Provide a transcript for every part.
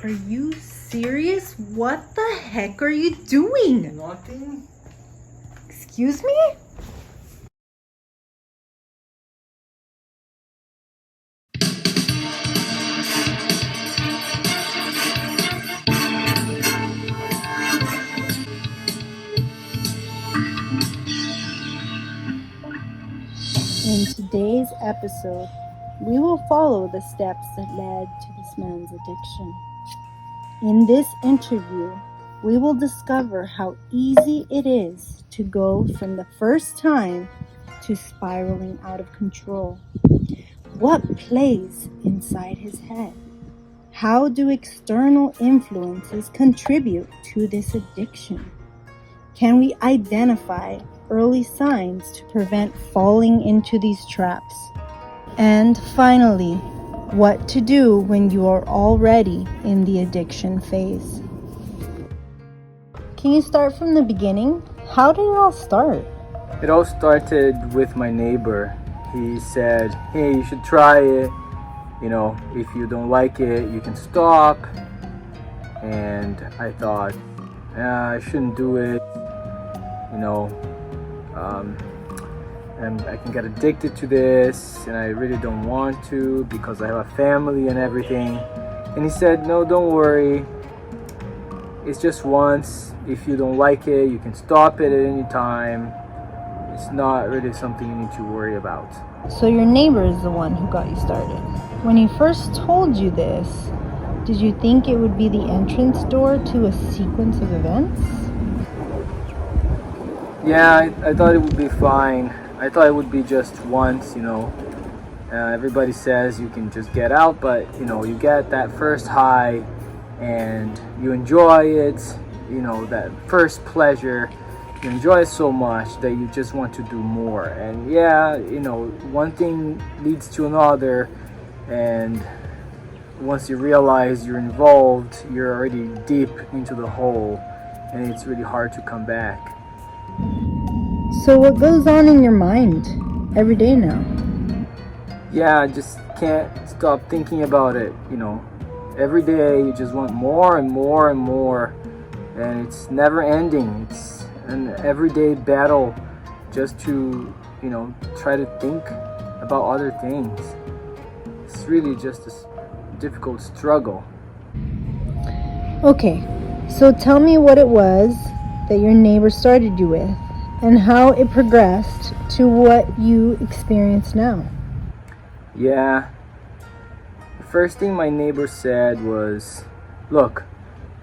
Are you serious? What the heck are you doing? Nothing. Excuse me? In today's episode, we will follow the steps that led to this man's addiction. In this interview, we will discover how easy it is to go from the first time to spiraling out of control. What plays inside his head? How do external influences contribute to this addiction? Can we identify early signs to prevent falling into these traps? And finally, what to do when you are already in the addiction phase. Can you start from the beginning? How did it all start? It all started with my neighbor. He said, hey, you should try it. You know, if you don't like it, you can stop. And I thought, I shouldn't do it. You know, and I can get addicted to this, and I really don't want to because I have a family and everything. And he said, no, don't worry. It's just once. If you don't like it, you can stop it at any time. It's not really something you need to worry about. So your neighbor is the one who got you started. When he first told you this, did you think it would be the entrance door to a sequence of events? Yeah, I thought it would be fine. I thought it would be just once, you know. Everybody says you can just get out, but, you know, you get that first high and you enjoy it, you know, that first pleasure. You enjoy it so much that you just want to do more. And yeah, you know, one thing leads to another, and once you realize you're involved, you're already deep into the hole, and it's really hard to come back. So what goes on in your mind every day now? Yeah, I just can't stop thinking about it, you know. Every day you just want more and more and more, and it's never ending. It's an everyday battle just to, you know, try to think about other things. It's really just a difficult struggle. Okay, so tell me what it was that your neighbor started you with and how it progressed to what you experience now. Yeah, the first thing my neighbor said was, look,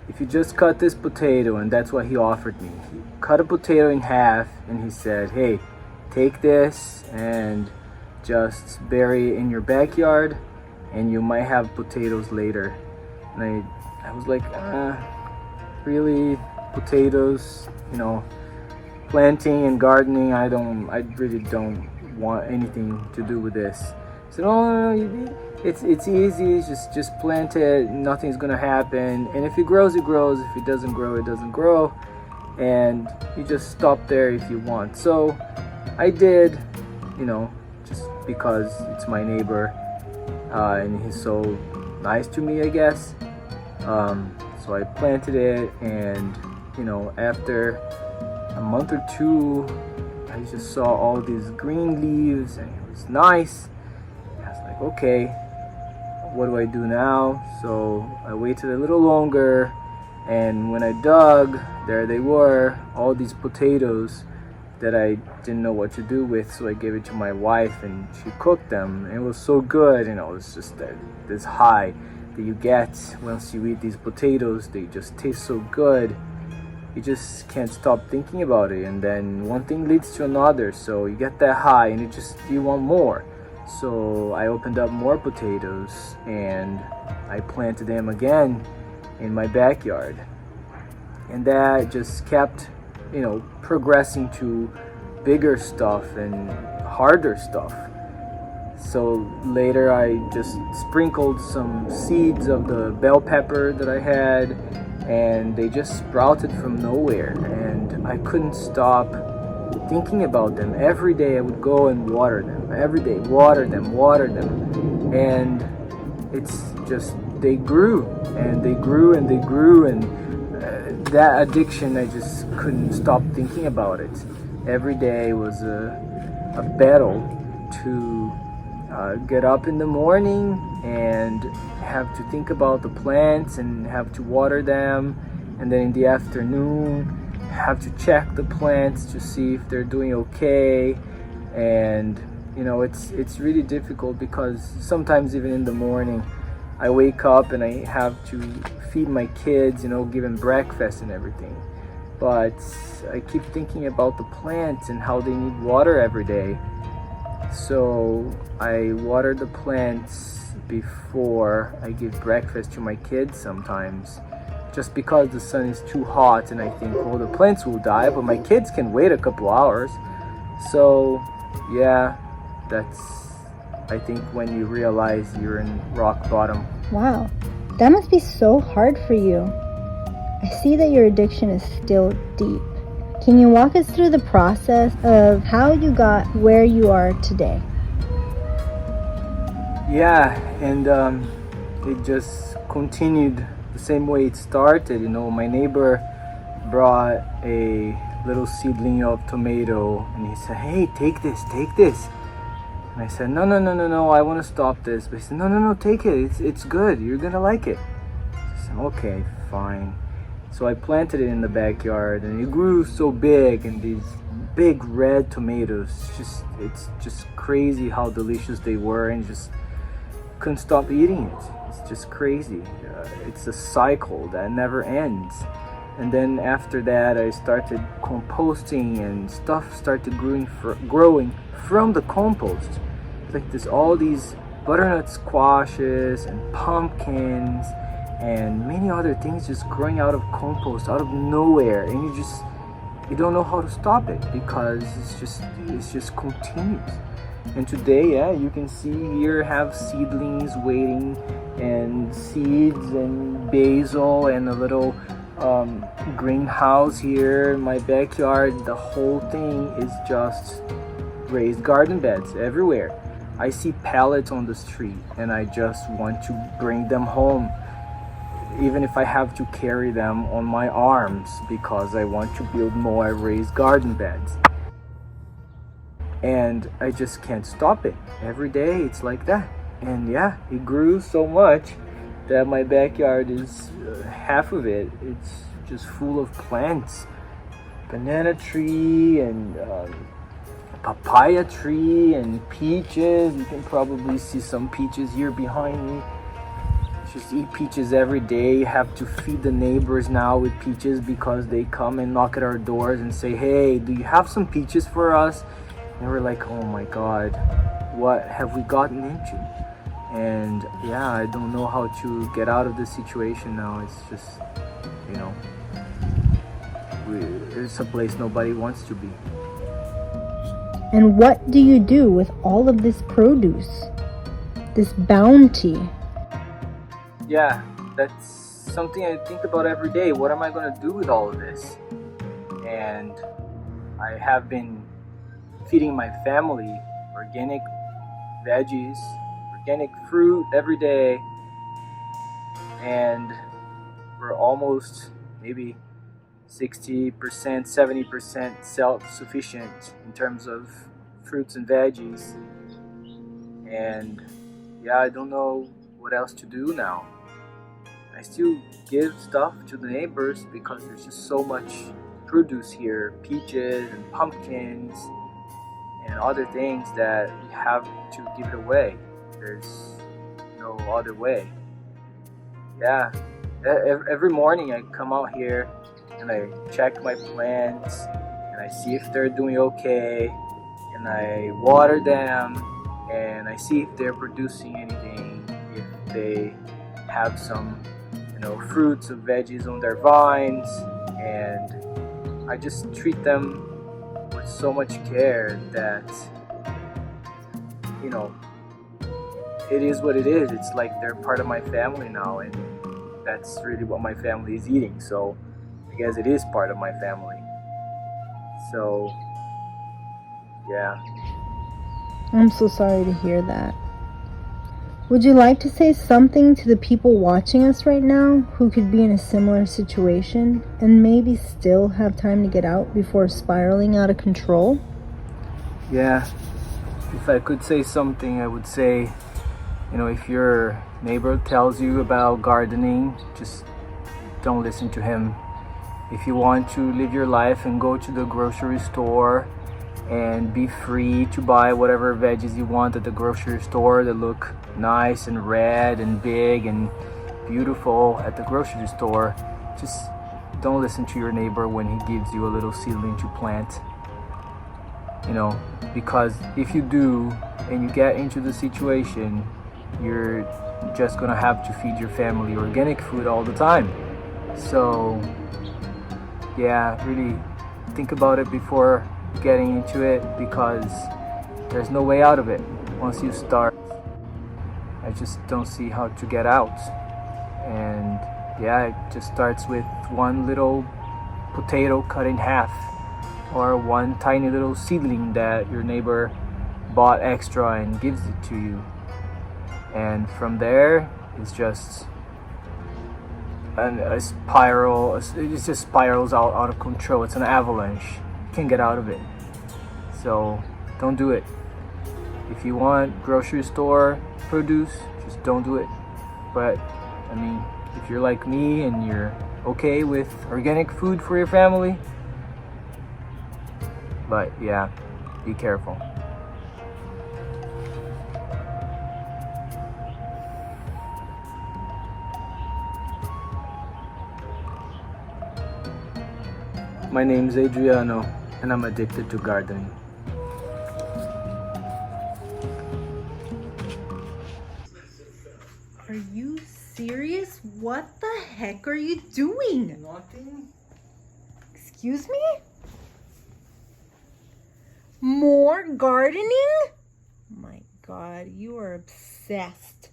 if you just cut this potato, and that's what he offered me. He cut a potato in half and he said, hey, take this and just bury it in your backyard and you might have potatoes later. And I was like, really? Potatoes? You know, planting and gardening, I really don't want anything to do with this. So no, it's easy. Just plant it. Nothing's gonna happen. And if it grows, it grows. If it doesn't grow, it doesn't grow. And you just stop there if you want. So I did, you know, just because it's my neighbor, and he's so nice to me, I guess. So I planted it, and you know, after a month or two, I just saw all these green leaves, and it was nice. I was like, okay, what do I do now? So I waited a little longer, and when I dug, there they were, all these potatoes that I didn't know what to do with. So I gave it to my wife, and she cooked them, and it was so good. You know, it's just this high that you get once you eat these potatoes. They just taste so good. You just can't stop thinking about it, and then one thing leads to another, so you get that high and you want more. So I opened up more potatoes and I planted them again in my backyard, and that just kept, you know, progressing to bigger stuff and harder stuff. So later I just sprinkled some seeds of the bell pepper that I had, and they just sprouted from nowhere, and I couldn't stop thinking about them. Every day I would go and water them. Every day, water them. And it's just they grew and they grew and they grew, and that addiction, I just couldn't stop thinking about it. Every day was a battle to get up in the morning and have to think about the plants and have to water them, and then in the afternoon have to check the plants to see if they're doing okay. And it's really difficult because sometimes even in the morning I wake up and I have to feed my kids, give them breakfast and everything, but I keep thinking about the plants and how they need water every day. So I water the plants before I give breakfast to my kids sometimes, just because the sun is too hot, and I think, well, the plants will die, but my kids can wait a couple hours. So yeah, that's, I think, when you realize you're in rock bottom. Wow, that must be so hard for you. I see that your addiction is still deep. Can you walk us through the process of how you got where you are today? Yeah, and it just continued the same way it started. My neighbor brought a little seedling of tomato, and he said, "Hey, take this. And I said, no, I want to stop this. But he said, no, take it. It's good. You're going to like it. I said, okay, fine. So I planted it in the backyard, and it grew so big, and these big red tomatoes. It's just crazy how delicious they were, and just couldn't stop eating it. It's just crazy. It's a cycle that never ends. And then after that, I started composting, and stuff started growing from the compost. Like there's all these butternut squashes and pumpkins and many other things just growing out of compost, out of nowhere, and you don't know how to stop it because it's just continuous. And today, yeah, you can see here have seedlings waiting, and seeds and basil, and a little greenhouse here in my backyard. The whole thing is just raised garden beds everywhere. I see pallets on the street, and I just want to bring them home, even if I have to carry them on my arms, because I want to build more raised garden beds. And I just can't stop it. Every day it's like that. And yeah, it grew so much that my backyard is half of it's just full of plants. Banana tree and papaya tree and peaches. You can probably see some peaches here behind me. Just eat peaches every day. You have to feed the neighbors now with peaches because they come and knock at our doors and say, "Hey, do you have some peaches for us?" And we're like, oh my God, what have we gotten into? And yeah, I don't know how to get out of this situation now. It's just, it's a place nobody wants to be. And what do you do with all of this produce, this bounty? Yeah, that's something I think about every day. What am I going to do with all of this? And I have been feeding my family organic veggies, organic fruit every day, and we're almost maybe 60%, 70% self-sufficient in terms of fruits and veggies. And yeah, I don't know what else to do now. I still give stuff to the neighbors because there's just so much produce here, peaches and pumpkins and other things that we have to give it away. There's no other way. Yeah, every morning I come out here and I check my plants and I see if they're doing okay, and I water them and I see if they're producing anything, if they have some fruits or veggies on their vines, and I just treat them with so much care that it is what it is. It's like they're part of my family now, and that's really what my family is eating, so I guess it is part of my family. So yeah, I'm so sorry to hear that. Would you like to say something to the people watching us right now who could be in a similar situation and maybe still have time to get out before spiraling out of control? Yeah, if I could say something, I would say, if your neighbor tells you about gardening, just don't listen to him. If you want to live your life and go to the grocery store and be free to buy whatever veggies you want at the grocery store that look nice and red and big and beautiful at the grocery store, just don't listen to your neighbor when he gives you a little seedling to plant. Because if you do and you get into the situation, you're just gonna have to feed your family organic food all the time. So yeah, really think about it before getting into it, because there's no way out of it. Once you start, I just don't see how to get out. And yeah, it just starts with one little potato cut in half, or one tiny little seedling that your neighbor bought extra and gives it to you. And from there, it's just a spiral. It just spirals out of control. It's an avalanche. You can't get out of it. So don't do it. If you want grocery store produce, just don't do it. But if you're like me and you're okay with organic food for your family, but yeah, be careful. My name's Adriano, and I'm addicted to gardening. Are you serious? What the heck are you doing? Nothing. Excuse me? More gardening? Oh my God, you are obsessed.